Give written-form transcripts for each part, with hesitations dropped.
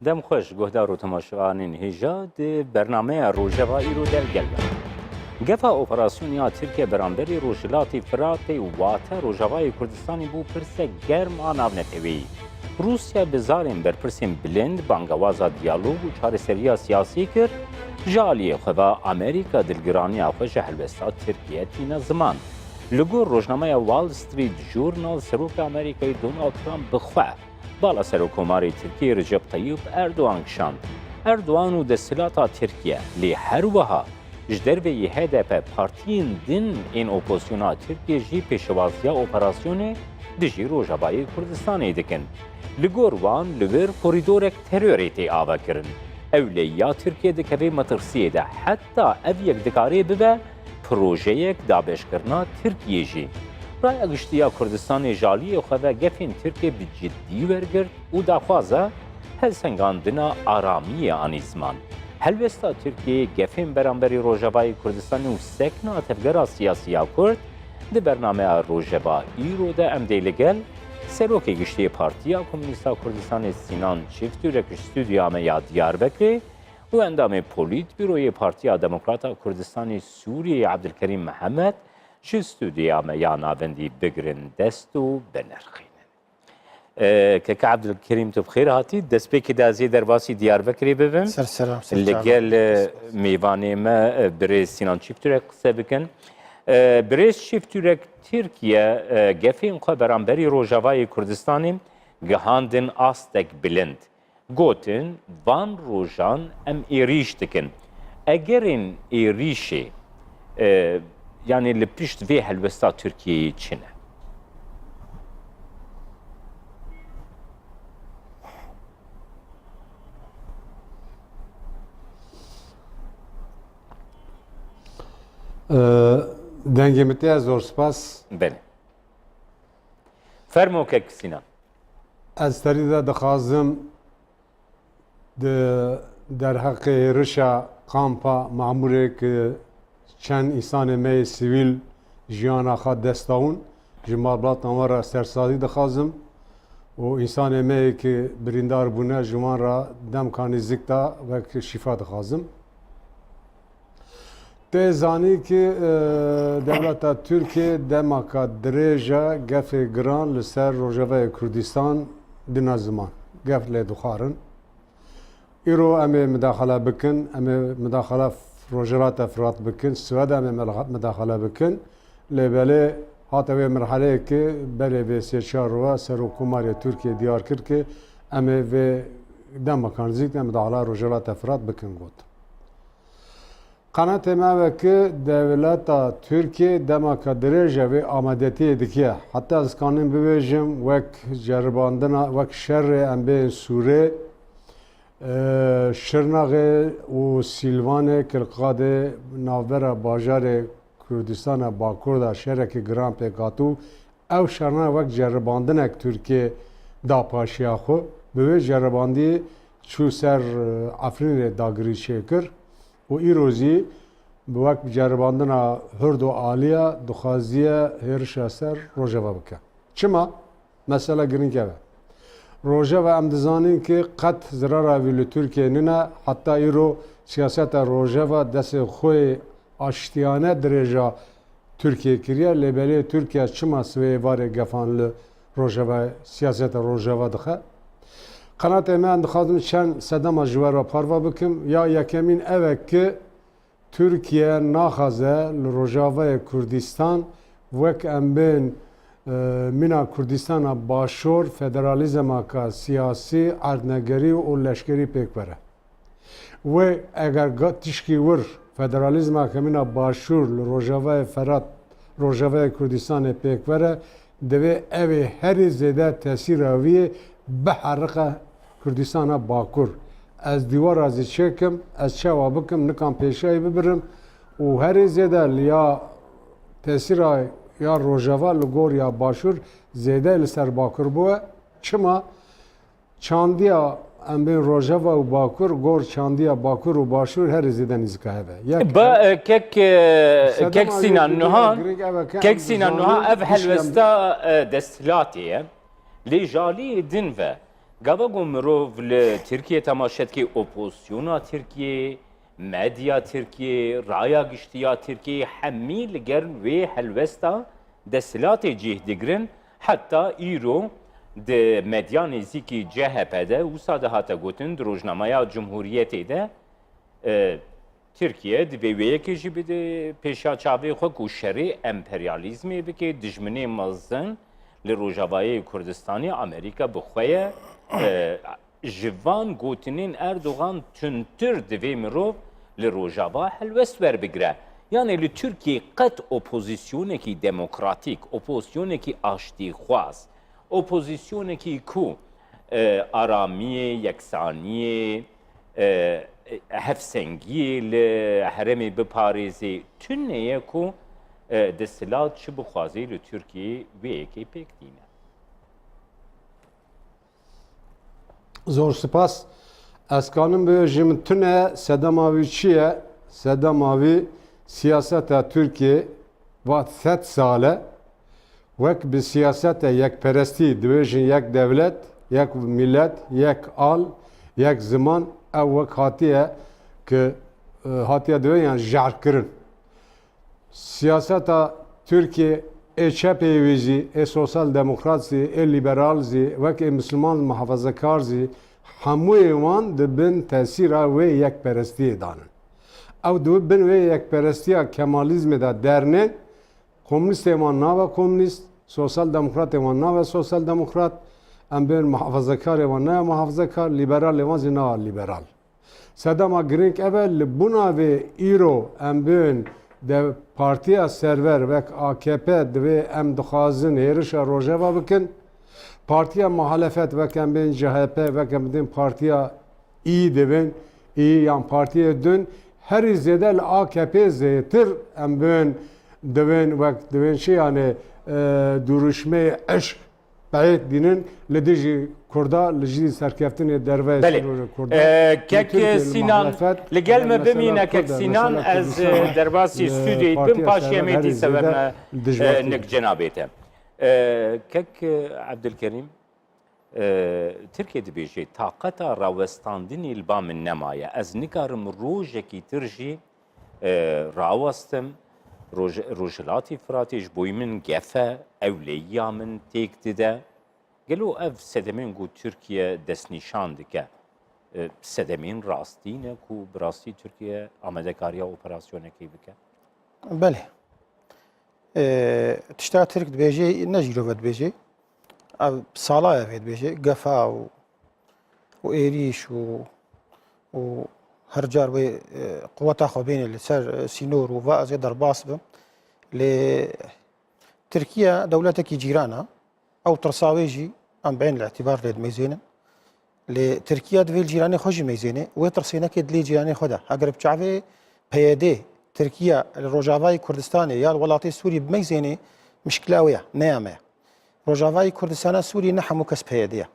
دم خوش گهدار و تماشاوانین هیجا دی برنامه روجوایی رو دل گلبه. گفا اپراسیونیا ترکیه برانبری روجلاتی فراتی و واته روجوایی کردستانی بو پرسه گرم آناو نتوی. روسیا بزارین بر پرسین بلند بانگوازا دیالوگ و چاره سریا سیاسی کر جالی خواه امریکا دلگرانی خوش هلوستا ترکیه تینا زمان. لگور روزنامه وال استریت جورنال سروک امریکای دونالد ترامپ بخواه. بالا سروکوماری ترکیه رجب طیب اردوان کشاند. اردوان و دستلاتا ترکیه لی هر وها جدر به یه هدف پارتین دین این اپوزیونا ترکیه جی پیشوازیا اپراسیون دجی روجابای کردستانی دکن. لگور وان لور کوریدورک تروریتی آوا کرن. اولی یا ترکیه دکوی مترسیه ده حتی او یک دکاری ببه پروژه یک دابش کرنا ترکیه جی. رای اگشتیا کردستان جالی خواه گفین ترکیه به جدی ورگرد و داخوازه هلسنگاندنا آرامی آنیزمان. هلوستا ترکیه گفین برانبری روجابای کردستانی و سکنا تفگرا سیاسی کرد ده برنامه روجبا ایرو ده امدیلگل سروک گشتی پارتیا کمونیستا کردستان سینان چفتورک استودیامه یا دیار بکری و اندام پولیت بیروی پارتیا دموکراتا کردستان سوریه عبدالکریم محمد چه استودیامه یا ناوندی بگرن دست و بنرخینن. که عبدالکریم تو بخیر هاتی دست بکی دازی در باسی دیار بکری ببین سلام لگل میوانی ما برای سینان چفتورک قصه بکن برای چفتورک ترکیه گفین خواه برانبری روجاوای کردستانی گهاندن آستک بلند گوتن وان روجان ام ایریش دکن اگر این ایریشی yani li pişt vê helbesta Türkiye'yi çi ne? Dengê me te zor spas. Bene. Fermo kek Sinan. Ez terî de dixwazim der heqê rişa kampa mamûrê ki çend însanê me sivîl jiyana xwe dest dawin ji malbatan we re sersazî dixwazim û însanê me ki birîndar bûne ji wan re demka nêzik da wek şîfa dixwazim. Tê zanî ki dewleta Tirkiye demaka dirêja gefê giran li ser Rojavayê Kurdistan dina ziman. Gef lê dixwarin. Îro em ê midaxele bikin, em ê midaxele روجرات افراد بکن سواد ام مداخله بکن لبله هاته و مرحله که بله و سیچار و سرکوماری ترکیه دیار کرد که ام و دم کانزیک مداخله روجرات افراد بکن گفت قنات ما و که دولت ترکیه دم کدرجه و آمادتی دکیه حتی از قانون بویژم وک جرباندن وک شر ام به سوره شرناغه و سیلوانه کلقاده ناوبره باجار کردستان باکوردا شهرک گران پیکاتو او شرنا وقت جرباندنک ترکیه دا پاشیا خو به جرباندی چو سر افرین داگری شکر و ای روزی به وقت جرباندن هردو آلیا دخوازیه هرشا سر روژوا بکن چما؟ مثلا گرینگه روژه و امدزانی که قط ضرر ویل ترکیه نه حتی ایرو سیاست روژه و دست خوی آشتیانه درجا ترکیه کریه لبلی ترکیه چما سوی واره گفان ل روژه و سیاست روژه و دخه قنات من دخوادم چند صدام جوار و پاروا بکم یا یکمین اوه که ترکیه ناخذه ل روژه و کردستان وک ام بین مینا کردستان باشور فدرالیزم که سیاسی اردنگری و لشکری پیک بره و اگر تشکی ور فدرالیزم که مینا باشور روجاوه فرات روجاوه کردستان پیک بره دوی اوی هری زیده تاثیر اویه به حرقه کردستان باکور از دیوار از چکم از چوا بکم نکام پیشایی ببرم و هری زیده لیا تاثیر یا روجاوا لگور یا باشور زیده لسر باکور بوه چما چاندیا ام بین روجاوا و باکور گور چاندیا باکور و باشور هر زیده نزدیک هست. با کک سینان نهان کک سینان نهان اف هلوستا دستلاتیه لیجالی دنوه Gava Gomirov li Tirkiye temaşetkî opozisyona Tirkiye, medya Tirkiye, raya giştiya Tirkiye hemî li ger wê helwesta desilatê cih digirin heta îro di medya nêzîkî CHP'de wisa de hate gotin di Rojnameya Cumhuriyetê de Tirkiye di vê wêyekê jî bide pêşa çavê xwe ku şerê emperyalîzmê bike dijminê mezin li Rojavayê Kurdistanê Amerîka bi xwe ye ji van gotinên Erdogan tûntir divê mirov li Rojava helwest werbigire. Yani li Türkiye qet opozisyonekî demokratîk, opozisyonekî aştîxwaz, opozisyonekî ku aramiyê, yeksaniyê, hevsengiyê li herêmê biparêzê tûneye ku di silat çi bixwazî li Türkiye wêyekê pêk dîne. Zor spas. Ez kanim bêjim min tune sedema wî çi ye? Sedema wî siyaseta Türkiye vat 100 sale wek bi siyaseta yekperestî dibêjin yek devlet, yek millet, yek al, yek ziman ew wek hatiye ki hatiye divê yan jarkirin. Siyaseta Türkiye ÇHP'yê wî jî, sosyal demokrat zî, liberal zî, wekî Müslüman muhafazekar zî, hemûyê wan dibin tesîra wê yekperestiyê danin. Ew dibin wê yekperestiya Kemalizmê de dernê, komünistê wan nabe komünist, sosyal demokratê wan nabe sosyal demokrat, em bên muhafazekarê wan nabe muhafazekar, liberalê wan jî nabe liberal. Sedema girêng ev e li bûna vê îro em bên de partiya server vek AKP divê em dixwazin hêrişa Rojava bikin. Partiya muhalefet vek em bên CHP vek em din partiya İ dibin, İ yan partiya dün herî zêde li AKP zêtir em bên divên vek divên şey yani duruşmeyê eşq beyt dînin li dijî Kurda li jî serkeftinê derveyê Kurda. Kek Sinan li gel me bimîne kek Sinan ez derbasî stüdyoyê bim paşiye mêdî severme nek cenabê te. Kek Abdülkerim Tirkiye dibêje taqeta rawestandinê li ba min nemaye. Ez nikarim rojekî tir jî rawestim Rojhilatê Firatê ji boî min gefe ewleyiya min têk dide. Gelo ev sedemên ku Türkiye destnîşan dike. Sedemên rastî ne ku bi rastî Türkiye amedekariya operasyonekê bike? Belê. Tişta Tirk dibêje ne jîro ve dibêje. Ev sala ev dibêje. Gefa û êrîş û her car wê quweta xwe bêne li ser sînor û va ez ê derbas bim. Lê Tirkiye dewletekî cîran e. Ew tirsa wê jî em bên li îtîbar lê dimêzênin. Lê Tirkiye divê li cîranê xwe jî mêzêne, wê tirsênekê dilê cîranê xwe de. Eger bi çavê PYD Tirkiye li Rojavayê Kurdistanê ya li welatê Sûrî bimêzêne, mişkila wê ye, neya me ye. Rojavayê Kurdistana Sûrî ne hemû kes PYD ye.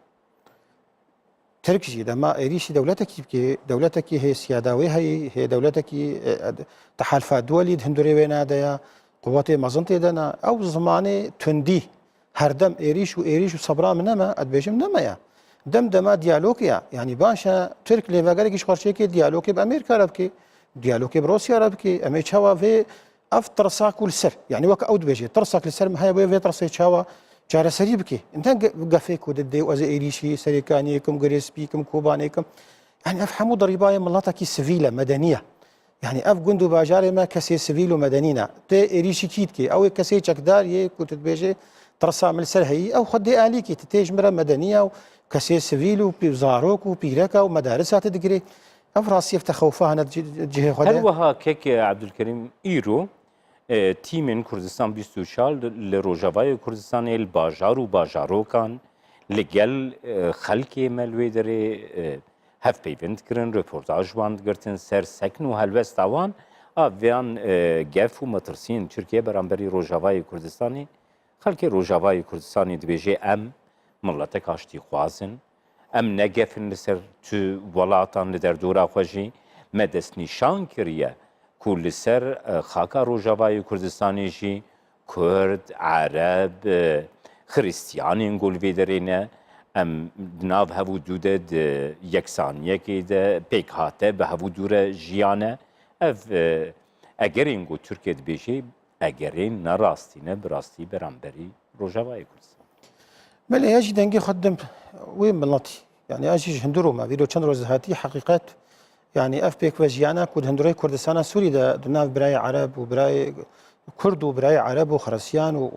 Tirk jî dema êrîşî dewletekî bike, dewletekî hê siyada wê heyî, hê dewletekî tehalfa duwelî di hindurê wê nade ye, quwetê mezin tê de ne. Ew zimanê tundî herdem êrîş û sebra min neme, ez dibêjim neme ye. Dem dema diyalog ye. Yani başa Türk lêvegerekî ji xerçekê diyalogê bi Amerîka re bike, diyalogê bi Rûsya re bike. Em ê çawa vê ev tirsa ku li ser. Yani wek ew dibêje tirsak li ser min heye wê tirsê çawa çareserî bike. Inte gefê ku didê û ez ê êrîşî serêkaniyê kim, girêspî kim, kobanê kim. Yani ev hemû derîbayê miletekî sivîl e, medeni ye. Yani ev gund û bajarê me kesê sivîl û medeni ne. Tê êrîşî kî dike? Ew ê kesê çekdar yê ku tu dibêje tirsa min li ser heyî, ew xwe dê alîkê tu tê ji me re medeni ye û kesê sivîl û zarok û pîreka û medarisa tu digirê. Ev rastî ev texewufa hene cihê xwe de. Her wiha kek Abdülkerim îro tîmên Kurdistan 24 li Rojavayê Kurdistanê li bajar û bajarokan li gel xelkê me li wê derê hevpeyvînd kirin, reportaj wan digirtin ser sekin û helbesta wan a vêyan gef û metirsiyên Tirkiye beramberî Rojavayê Kurdistanê. Xelkê Rojavayê Kurdistanê dibêje em milletek aştîxwazin, em negefin li ser tu welatan li derdora xwe jî me destnîşan kiriye ku li ser xaka Rojavayê Kurdistanê jî Kurd, Ereb, Xristiyanên gul vê derê ne ام ناو هفو دوده یکسانیه که ده پیک هاته به هفو دوره جیانه اف اگرین گو ترکیه دبیجی اگرین نراستینه براستی برانبری روجاوای کردستان بله يجي دنجي خدم وين بلطي يعني اجي هندرو ما فيديو چند روز هاتي حقيقات يعني اف بيك وجيانا كود هندروي كردستان سوري ده دناف براي عرب وبراي كرد وبراي عرب وخرسيان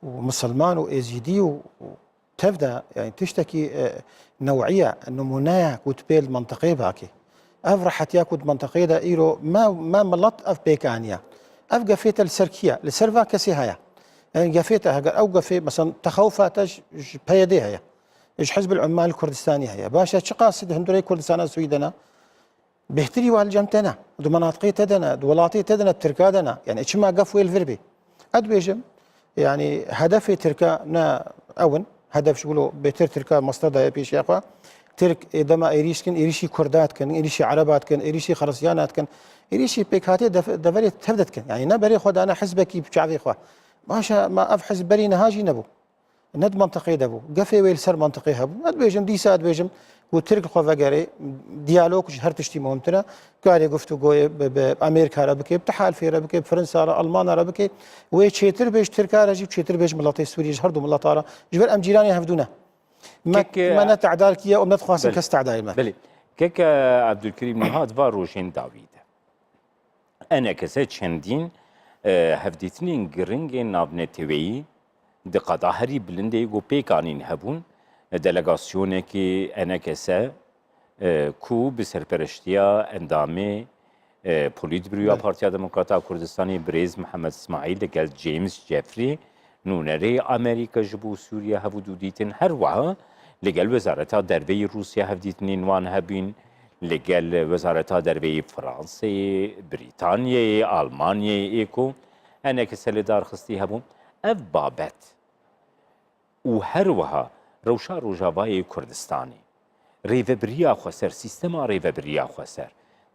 ومسلمان وايزيدي وتبدا يعني تشتكي نوعيه نمونيه كود بيل منطقيه باكي اف راحت ياكود منطقيه ده ايرو ما ملط اف بيكانيا اف قفيت السركيه لسرفا كسي هيا يعني قفيتها او قفي مثلا تخوفاتش بيديها هي ايش حزب العمال الكردستاني هي باشا شقاصد هندوري كردستان سويدنا بيهتري والجمتنا دو مناطقي تدنا دو ولاتي تدنا تركادنا يعني ايش ما قفوا الفربي ادويجم يعني هدف تركا نا اون هدف شغلو بيتر تركا مصطدى بيش يا اخوه ترك دما ايريشكن ايريشي كردات كان ايريشي عربات كان ايريشي خرسيانات كان ايريشي بيكاتي دفرت تبدت كان يعني نبري خد انا حزبك بشعبي اخوه باشا ما افحز بري نهاجي نبو ند منطقي دبو قفي ويل سر منطقي هبو ادبيجم ديسا ادبيجم وترك خو فقري ديالوج هر تشتي مهمتنا قال قفتو جوي بامريكا ربكي بتحالفي ربكي بفرنسا المان ربكي وي تشيتر بيش تركا رجي تشيتر بيش ملطي سوري هردو ملطاره جبر ام جيراني هفدونا ما نتعدالكيه ومنتخواسن كاستعداء بلي كيك عبد الكريم نهاد فاروشين داويد انا كسات شندين هفديتنين گرنگين نابنتوي د قضاهري بلنده گو پیکانین هبون دلگاسیونه که انا کسا کو به سرپرشتیا اندامه پولیت برویا پارتیا دموکراتا کردستانی بریز محمد اسماعیل لگل جیمز جفری نونره امریکا جبو سوریا هبو دودیتن هر وعا لگل وزارتا دروی روسیا هفدیتنین وان هبین لگل وزارتا دروی فرانسه بریتانیه آلمانیه ایکو انا کسا لدار خستی هبون اف بابت و هر وها روشا روجاوای کردستانی ریوبریا خوسر سیستما ریوبریا خوسر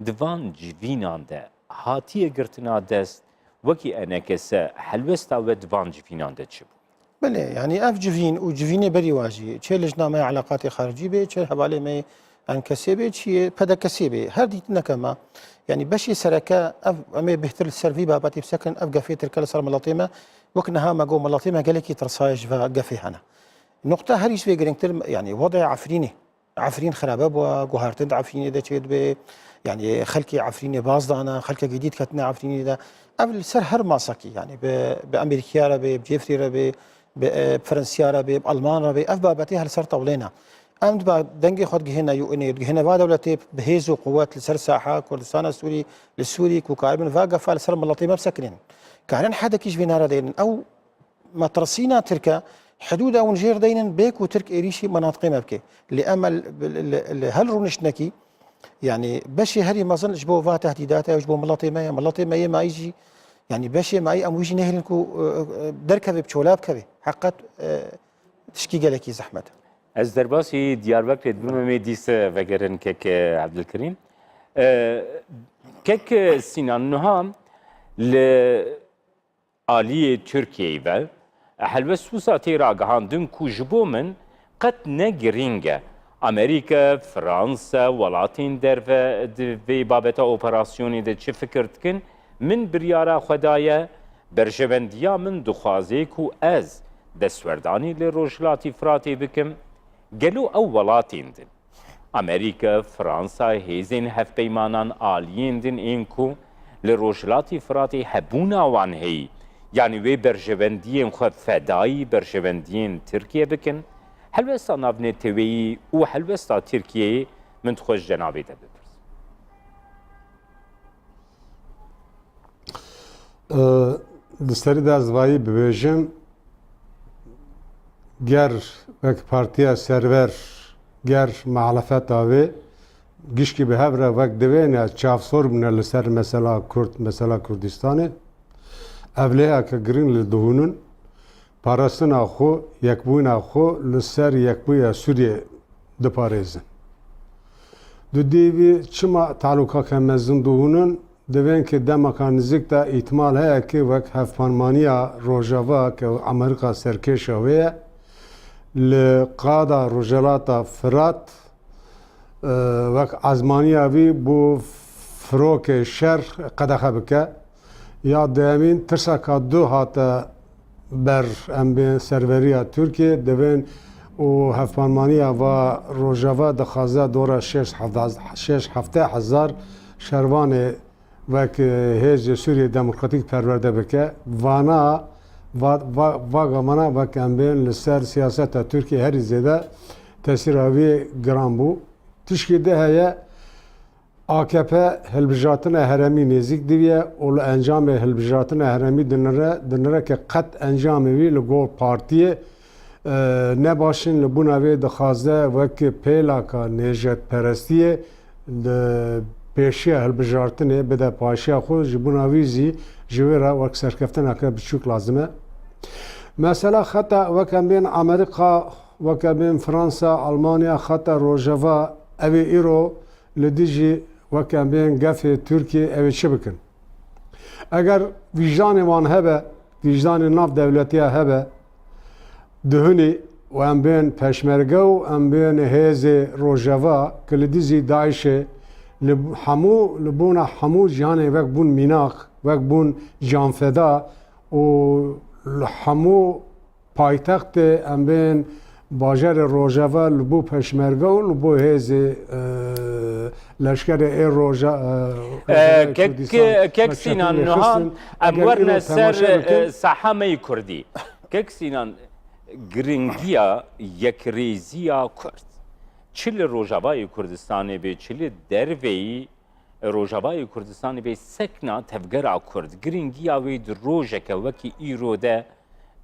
دوان جوینان ده هاتیه گرتنا دست وکی انا کسا حلوستا و دوان جوینان ده چه بود بله يعني اف جوين وجوين بري واجي تشي لجنا ما علاقات خارجيه به تشي حوالي ما ان كسبه تشي بدا كسبه هر ديتنا كما يعني بشي سركا اف امي بهتر السيرفي باباتي بسكن اف قفيت الكل صار ملاطيمه وكنها ما قوم ملاطيمه قال لك ترصايش فقفي هنا نقطه هريش في جرينتر يعني وضع عفرين خرابه وقهرتند عفريني ده تشي به يعني خلكي عفريني باز انا خلكي جديد كتنا عفريني ده قبل سر هر ماسكي يعني بامريكا ربي بجيفري ربي بفرنسيا ربي بالمان ربي اف بابتي هل سر طولينا امد با دنگي خود جهنا يو اني جهنا با دولتي بهيزو قوات لسر ساحه كردستان السوري للسوري كوكاربن فاقف على سر ملطي ما بسكنين كان حدا كيش فينا دين او ما ترسينا تركا حدود او نجير دين بيك وترك ايريشي مناطق ما بكي لامل هل رونشنكي يعني بشي هري ما ظنش بو فا تهديدات او بو ملطي ما يجي يعني بشي معي ام ويجي نهلكو دركبه بشولاب كبه حقت تشكي لك زحمه از درباسی دیاربکر دبم دیس وگرن کک عبدالکریم کک سینان نها ل آلی ترکیه و حلوه سوساتی را گهاندن کوجبو من قد نگرینگه امریکا فرانسا ولاتین در و بابتا اپراسیونی ده چه فکرت کن من بریارا خدایه برجوندیا من دخوازه کو از دستوردانی لروجلاتی فراتی بکم گلو او ولاتین دن امریکا فرانسا هیزین هف پیمانان آلیین دن این کو لروجلاتی فراتی هبونا وان هی يعني وي برجوندين خو فداي برجوندين تركيا بكن حلوستا نابني توي و حلوستا تركيا من تخوش جنابي تبرز دستری دازوایی ببیجم گر وک پارتیا سرور گر معلفت آوه گیشکی به هفره وک دوینه چافسور بنا لسر مثلا کرد مثلا کردستانه اولیه که گرین لدهونن پاراستن آخو یکبوین آخو لسر یکبوی سوریه دپاريزن دو دیوی چما تعلقا که مزن دهونن دوین که دمکان نزدیک تا احتمال هست که وقت هفپانمانیا روجاوا که امریکا سرکش آویه لقادا روجلاتا فرات وەک ئازمانیاوی بۆ فرۆکێ شەر قەدەخە بکە یا دەمین ترسەکە دوو هاتە بەر ئەم بێن سەروەریە تورکیە دەبێن و هەفپانمانیە و ڕۆژەوە دەخوازە دۆرە 6-7 شەروانێ وەک هێزی سووریە دەموکراتیک پەروەردە بکە وانە واگەمانە وەک ئەم بێن لەسەر سیاسەتە تورکی هەری زێدە تەسیراوی گران بوو تشکی ده هەیە AKP hilbijartina heremî nêzik diviye û li encamê hilbijartina heremî dinire ki qet encamê wî li gor partiyê nebaşin li bûna wê dixwaze wekî pêlaka nêjetperestiyê li pêşiya hilbijartinê bide paşiya xwe ji bûna wî zî ji wê re wek serkeftineke biçûk lazim e. Mesela xeta wek em bên Amerîka, wek em bên Fransa, Almanya xeta rojeva ew ê îro li dijî wek em bên gefê Tirkiye ew ê çi bikin? Eger vîjdanê wan hebe, vîjdanê nav dewletiya hebe, dihûnê û em bên peşmerge û em bên hêzê rojeva ki li dijî Daişê li hemû li bûna hemû cihanê wek bûn mînak, wek bûn canfeda û li hemû paytextê em bên bajarê rojeva li bo peşmerge û li bo hêzê leşkerê ê roja kek Sinan Nihan em werne ser sahameyê Kurdî. Kek Sinan giringiya yekrêziya Kurd çi li Rojavayê Kurdistanê bê çi li derveyî Rojavayê Kurdistanê bê sekna tevgera Kurd giringiya wê di rojeke wekî îro de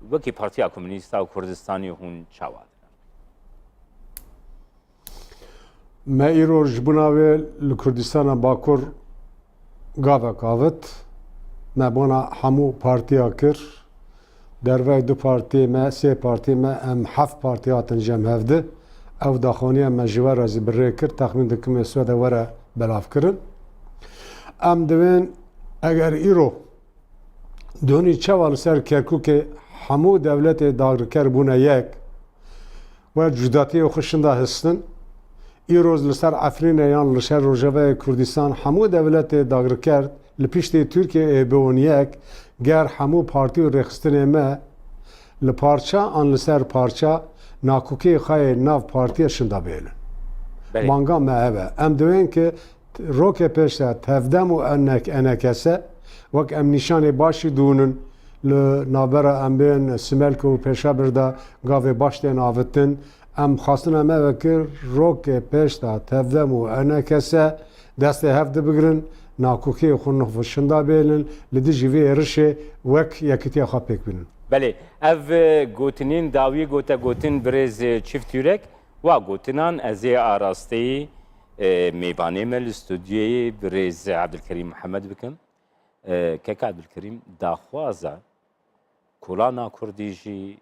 wekî Partiya Komünîsta Kurdistanê hûn çawa me îro ji bûna wê li Kurdistana Bakur gavek avit me bona hemû partiya kir dervey du partiyê me sê partiyê me em heft partiya hatin jem hevdi ew daxwaniya me ji we re zî bi rê kir texmîn dikim ê Swêdê were belavkirin em divên eger îro dihûnî çawa li ser Kerkûkê hemû dewletê dagirker bûne yek we cudatiyê xwe şinda histin îroz li ser Efrînê yan li ser Rojavayê Kurdistan hemû dewletê dagirker li piştî Tirkiyeyê bûn yek ger hemû partî û rêxistinê me li parça an li ser parça nakokê xwe nav partiye şinda bêlin. Manga me ev e. Em divên ki rokê pêş de tevdem û enekese wek em nîşanê başî dûnin li navbera em bên Simelk û Pêşabir de gavê baş tên avitin em xwastina me vekir rokê pêş de tevdem û enekese destê hev dibigirin nakokê xwe nixwe şinda bêlin li dijî vê êrişê wek yekîtiya xwe pêk bînin. Belê ev gotinên dawî gote gotin birêz çift yürek wa gotinan ez ê arasteyî mêvanê me li stûdyoyê birêz Ebdulkerîm Mihemed bikim. Keka Ebdulkerîm daxwaza Kolana Kurdî jî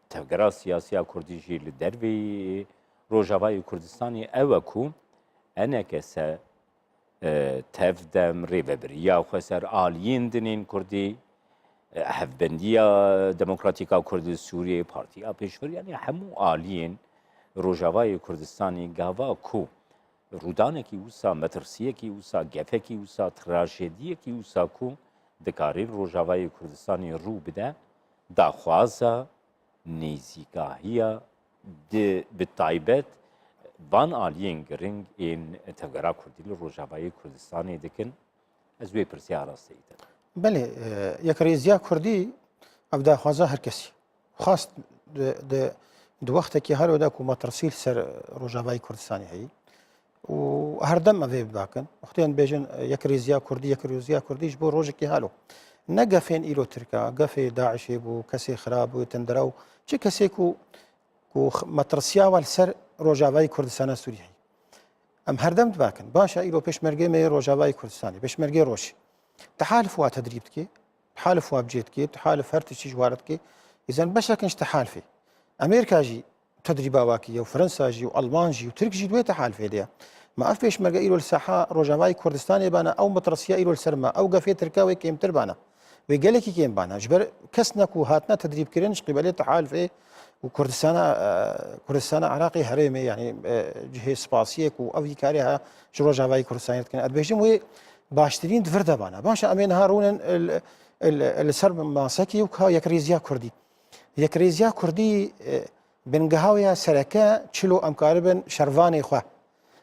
tevgera siyasiya Kurdî jî li dervê Rojavayê Kurdistanê ew e ku enekese tevdem rêveberiya xwe ser aliyên dinên Kurdî hevbendiya Demokratîka Kurdî Sûriyê Partiya Pêşver yani hemû aliyên Rojavayê Kurdistanê gava ku rûdanekî wisa metirsiyekî wisa gefekî wisa trajediyekî wisa ku dikarîn Rojavayê Kurdistanê rû bide daxwaza nêzîgahiya bi taybet van aliyên giring ên tevgera Kurdî li Rojavayê Kurdistanê dikin ez wê pirsiya rasteyî te. Belê yekrêziya Kurdî ev daxwaza her kesî xwast di wextekî herweda ku metirsî li ser Rojavayê Kurdistanê heyî û herdem ev ê bidakin xwedên bêjin yekrêziya Kurdî ji bo rojekî helo ne gefên îro Tirka gefê Daişê bû kesê xirab bû tendera û çi kesê ku metirsiya we li ser Rojavayê Kurdistana Sûriyê heyî em herdem dibakin başa îro pêşmergê me yê Rojavayê Kurdistanê pêşmergê rojî تحالف وا تدريب تكي تحالف وا بجيت كي تحالف هر تشي جوارت كي اذا بشكل تحالفي امريكا جي تدريبا واكي وفرنسا جي والمان جي وترك جي دوي تحالف هديا ما افيش مرقا ايرو الساحه روجافاي كردستان بانا او مترسيا ايرو السرما او قفي تركاوي كيم تربانا ويقال لك كيم بانا جبر كسنك وهاتنا تدريب كرينش قبل تحالف ايه کوردستان عراقی هەرێمێ یعنی جهێ سپاسیەک و ئەوی کاریها ji Rojavayê Kurdistanê dikin dibêjim wê baştirîn divir debana başa em ê niha rûnin li ser masekî û ka yekrêziya Kurdî yekrêziya Kurdî bingehawiya sereke çilo em karibin şervanê xwe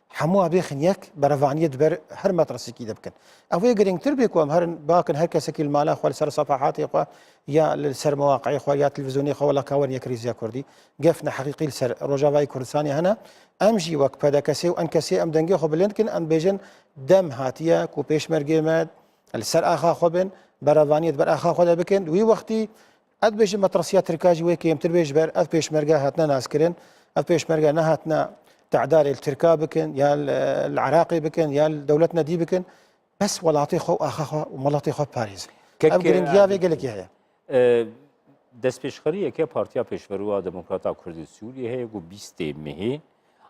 hemû bêxin yek berevaniyê diber her metresekî de bikin ew ê girîngtir bê ku em herin bakin her kesekî li mala xwe li ser sefahatê xwe ya li ser mewaqeyê xwe ya televîzyonê xwe wela kawerin yekrêziya Kurdî gefne heqîqî li ser Rojavayê Kurdistanê hene em jî wek pedekesê û enkesê em dengê xwe bilind dikin em bêjin dem hatiye ku pêşmergê me li ser axa xwe bin berevaniyê diber axa xwe de bikin wî wextî ez bêjim metresiya Tirka jî wê kêmtir bêj ber ev pêşmerge hatine naskirin ev pêşmerge nehatine تعداري التركا بكن يا العراقي بكن يا الدولة ندي بكن بس ولاطي خو أخا وملاطي خو باريس أبغرين جاوي قال لك يا دست پیشخوری که پارتیا پیشورو دموکراتا کردی سوریه هی گو 20 مهی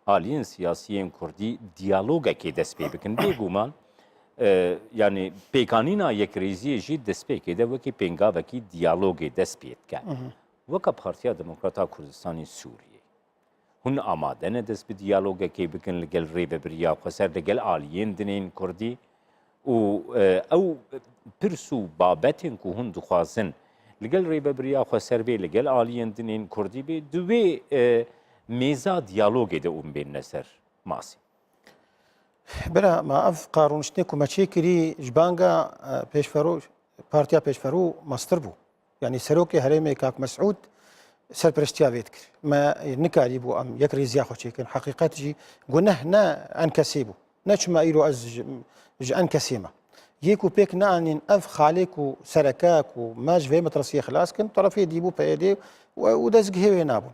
آلین سیاسیین کردی دیالوگ که دست پی بکن بیگومان yani pekanina yekreziye jî destpêkê wekî penga wekî diyalogê dest pê dike. Weka Partiya Demokrata Kurdistanê Sûriyê. Hûn amade ne dest bi diyalogekê bikin li gel rêveberiya xweser li gel aliyên dinên Kurdî û ew pirs û babetên ku hûn dixwazin li gel rêveberiya xweser bê li gel aliyên dinên Kurdî bê di wê mêza diyalogê de hûn bên ser masî. برا ما اف قارون شتي كما تشيكري جبانغا بيشفرو بارتيا بيشفرو ماستر بو يعني سروكي هريمي كاك مسعود سربرستيا فيتكر ما نكاري بو ام يكري زياخو تشيكن حقيقتي قلنا هنا انكسيبو نشما ايرو از انكسيما يكو بيك نانين اف خاليكو سركاكو ماج في مترسيه خلاص كن طرفي ديبو بايدي ودزق هي نابون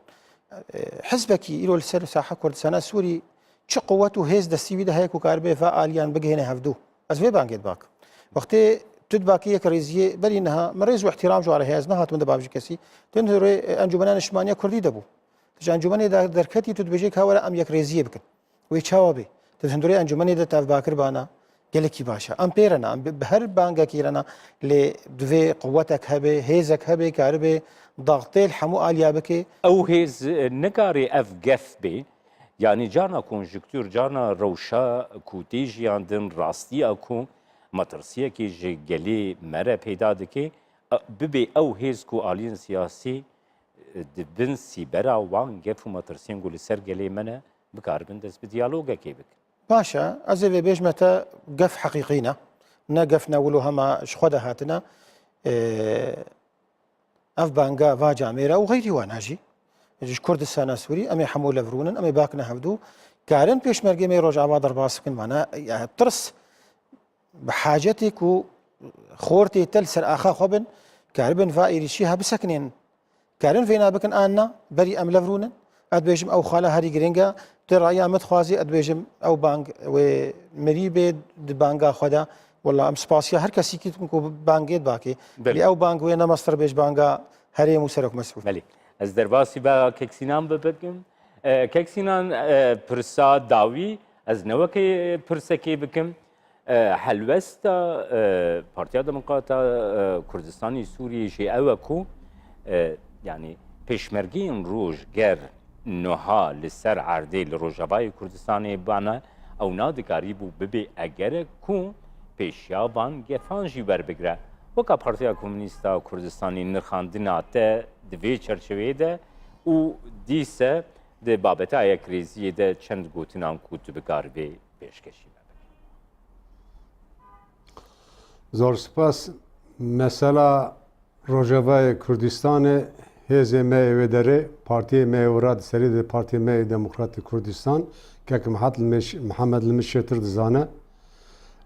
حزبكي ايرو السر ساحه كردستان سوري چه قوت و هیز دستی ویده هیکو کار به فعالیان بگهنه هفدو از وی بانگید باک وقتی تد باکی یک ریزیه بری نها مریض و احترام جو على هیز نهات من دبابج کسی تنهر انجمنان نشمانیا کردی دبو تج انجمنی در کتی تد بجی که ولا ام یک ریزیه بکن وی چاوبی تنهر انجمنی در تاف باکر بانا گلکی باشا ام پیرنا ام به هر بانگا کیرنا ل دوی قوتک هبه هیزک هبه کار به ضغطیل حمو آلیا بکی او هیز نکاری اف گف بی yani cana konjüktür, cana rewşa ku tê jiyandin rastiya ku matirsiyekê ji gelê mere peyda dike bibe ew hêz ku aliyên siyasî dibin sîbera wan gef û matirsiyên ku li ser gelê me ne bikaribin dest bi diyalogekê bikin. Başa ez ê bêjme te gef heqîqî ne ne gef newilo hema ji xwe de hatine ev banga va camêra û xeyrî wan hejî جش كردستان سوري أمي حمول لفرونن أمي باكنا هفدو كارن بيش مرجع مي رجع بعض الباسكن معنا يعني ترس بحاجتك وخورتي تلسر آخا خبن كاربن فائري شيها بسكنين كارن فينا بكن أنا بري أم لفرونن أدبيجم أو خالة هاري جرينجا ترى يا متخوازي أدبيجم أو بانك ومريبة بانجا خدا والله أم سباسيا هر كسي كتكو بانجيت باكي لي أو بانك وين مصر بيج بانجا هري مسرك مسؤول. ملي. از درباسی با ککسینان ببکم ککسینان پرسا داوی از نوکی پرسکی بکم حلوستا پارتیا دموکراتا کردستانی سوریه جی اوکو yani peşmergin roj ger noha li ser erdê li Rojavayê Kurdistanê bana ew nadikarî bû bibe egere ku pêşiyavan gefan jî werbigire weka Partiya Komûnîsta Kurdistanê nirxandina te di vê çerçeveyê de û dîse di babeta yekrêziyê de çend gotinan ku tu bikaribê pêşkêşî me. Zor spas mesela Rojavayê Kurdistanê hêzê me ê wê derê partiyê me ê wira di serî de Partiyê me ê Demokratîk Kurdistan kek Mihemed li Mişêtir dizane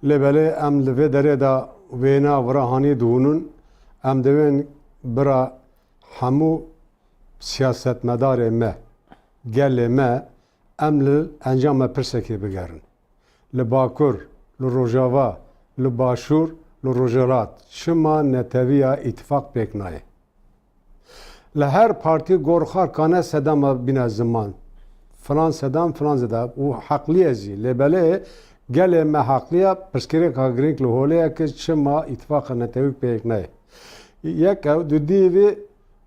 lêbelê em li vê derê de wêna wira hanî dihûnin em divên bira hemû siyasetmedarê me gelê me em li encama pirsekê bigerin li Bakur li Rojava li Başûr li Rojhilat çima neteviya îtifaq pêk nayê li her partî gorxar kane sedema bîne ziman filan sedam filan zeda û heqliye jî lêbelê gelê me heqliya pirsgirêka girîng li holeyeke çima îtifaqa netewî pêk nayê yek ew du dîvê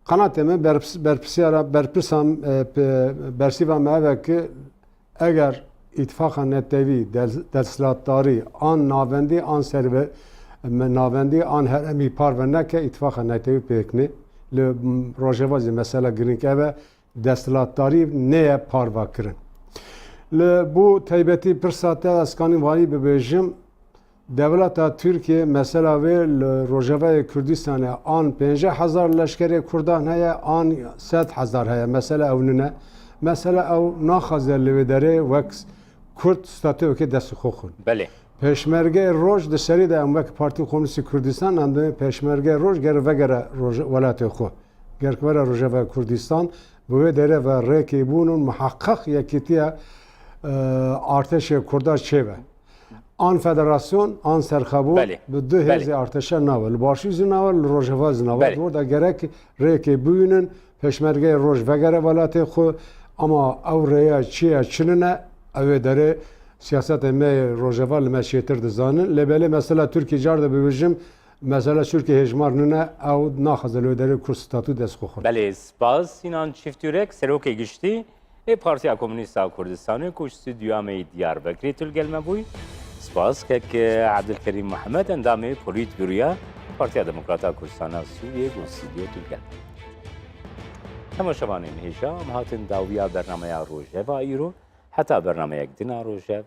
قناة من برپسیارا برپرسام برسیوا مهوه که اگر اتفاق نتوی دستلاتداری آن ناوندی آن سرور ناوندی آن هرمی پارونه که اتفاق نتوی پیکنه ل روجوازی مثلا گرینگ اوه دستلاتداری نه پاروا کرن ل بو تایبتی پرساته اسکانی واری ببیجم دولت ترکیه مثلا و روجوای کردستان آن 50,000 لشکری کردان هیا آن 100,000 هیا مثلا اوننه مثلا او ناخذ لودره وکس کرد ستاتو که دست خوخون بله پشمرگه روج د سری د امک پارتی کمونیست کردستان اند پشمرگه روج گر وگره روج ولایت خو گر کور روجوای کردستان بو دره و رکیبون محقق یکیتیا ارتش کرداش چه آن فدراسیون آن سرخابون به دو هزی ارتش ناول باشیز ناول روجواز ناول ورد گرک ریک بوینن پشمرگه روج وگره ولایت خو اما او ریا چیه چننه او داره سیاست می روجوال مشیتر دزانن لبله مثلا ترکیه جارده ببیجم مثلا ترکیه هجمار ننه او ناخذلو داره کورس ستاتو دست خو بله سپاس سینان چفتورک سروک گشتی پارتیا کمونیست کردستان کوش استودیوی دیاربکر تل گلمه بوی سپاس که عبدالکریم محمد اندامه پولیت برویا پارتیا دموکراتا کردستان سوریه و استودیو تل گلمه تماشاوانین هیجا مهاتن داویا برنامه روجه و ایرو حتی برنامه یک دینا روجه